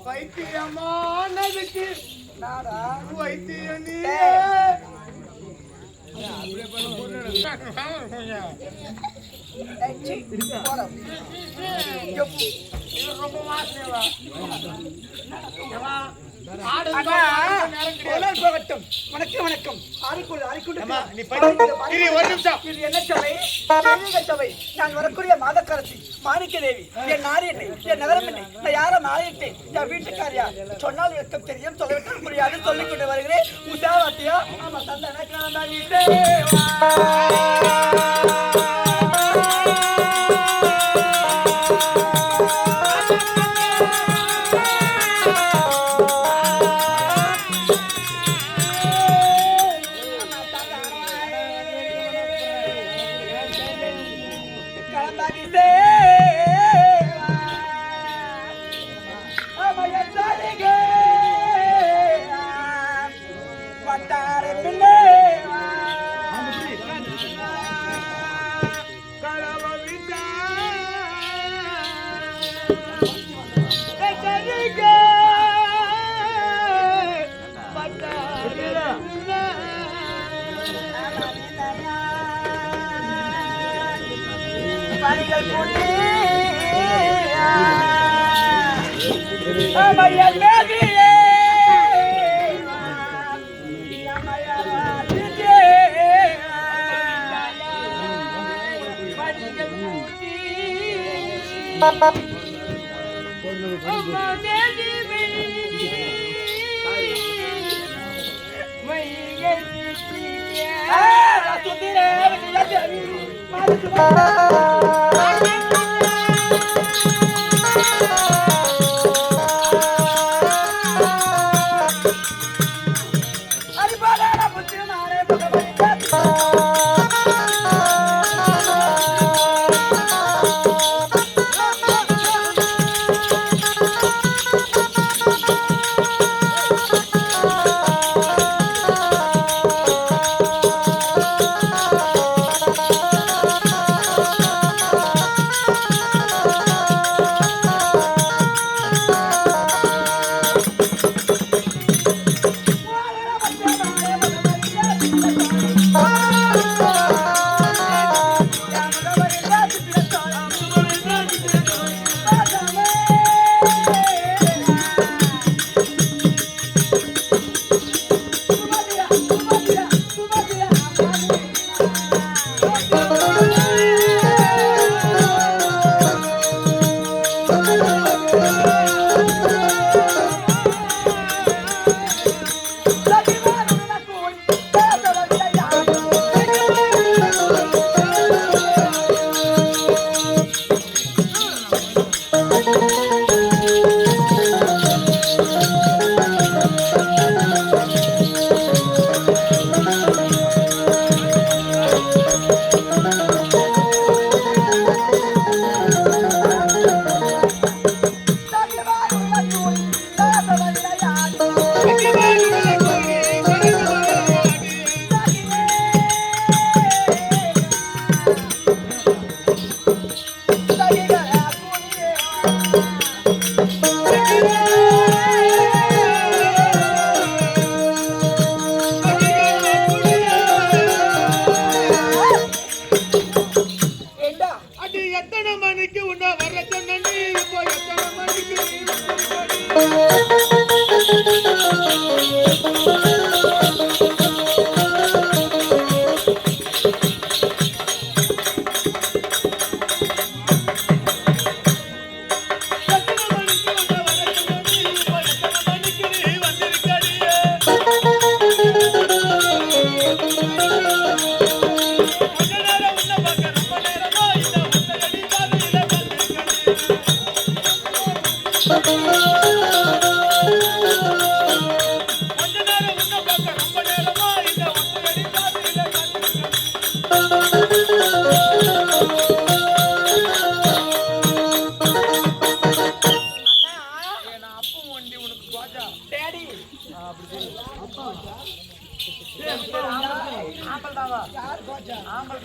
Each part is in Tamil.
வைத்தியமானதுக்கு நாடா வைத்தியம் நீ ரொம்ப மாசம் வணக்கம் வணக்கம் என்ன சபை சபை நான் வரக்கூடிய மாதக்கரசி மாணிக்க தேவி என் நாரியனை என் நகரம் என்னை நான் யார மாறிட்டேன் என் வீட்டுக்காரியா சொன்னால் விளக்கம் தெரியும் சொல்லிவிட முடியாது சொல்லிக்கொண்டு வருகிறேன் உதாவாத்தியா ஆமா தந்தன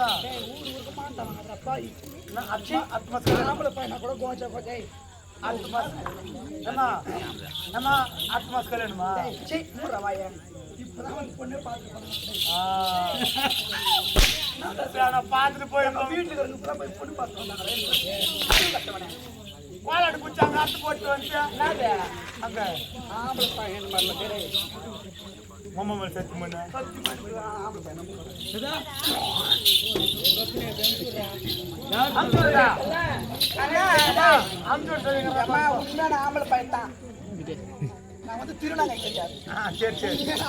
அதான் ஊரு ஊருக்கு மாட்டாங்க அடப்பா ஆத்மஸ்கலன் ஆம்பளை பையனா கூட கோச்சா கோச்சை நம்ம ஆத்மஸ்கலன்மா சீ மூடுற வாயே இப்பதான் வந்து பொண்ணே பார்த்துட்டு பார்த்துட்டு போய் வீட்டுக்கு வந்து போய் பொண்ணு பார்த்து வந்தாங்களே கட்டவனே கோலாடு குச்சாங்க அத்து போட்டு வந்து அங்க ஆம்பளை பையன் வரல பேரே மம்மமல் சத்து மண்ண ஆம்பளை பையன் உண்மையான ஆம்பளை பையன் தான் நான் வந்து திருநாங்க தெரியாது சரி சரி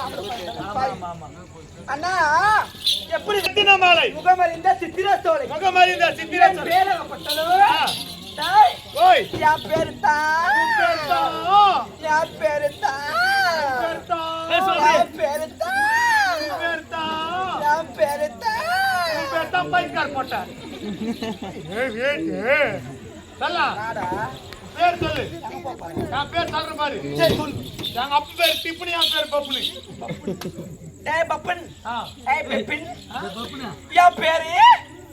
அண்ணா எப்படி சித்திர மாலை முகமறிந்த சித்திர சோலை முகமறிந்த சித்திர சோலை பேரப்பட்டதோ ஓய் என் பேரு தான் என் பேரு தான் என் பேரு தான் என் பேரு தான் பைக்கார் போட்ட சொல்லா பேர் சொல்லு நான் பேர் சொல்ற பாரு எங்க அப்பா பேர் டிப்புனி என் பேர் பப்புனி டேய் பப்பன் ஆ ஏய் பெப்பின் என் பேரு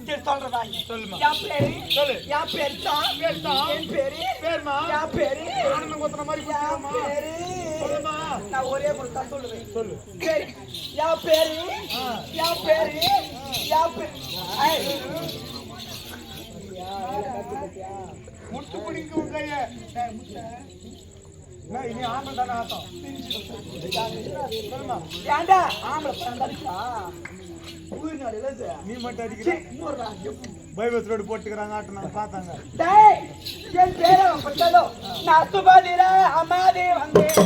சரி சொல்றதா சொல்லுமா என் பேரு சொல்லு என் பேரு தான் என் பேரு பேர்மா என் பேரு ஆனந்தம் கொத்துற மாதிரி என் குத்துறமா பேரு சொல்லுமா நான் ஒரே முறை தான் சொல்லுவேன் சொல்லு சரி என் பேரு என் பேரு என் பேரு ஏய் முட்டு பிடிக்க கைய இனி ஆம்பளை தானே ஆட்டம் சொல்லுமா ஏண்டா ஆம்பளை பையன் அடிச்சா ஊர் நாடு இல்ல நீ மட்டும் அடிக்கிற மூடுறா பைபஸ் ரோடு போட்டுக்கிறாங்க ஆட்டம் நாங்க பார்த்தாங்க டேய் என் பேரை பட்டதோ நான் சுபாதிரா அம்மாதே வந்தேன்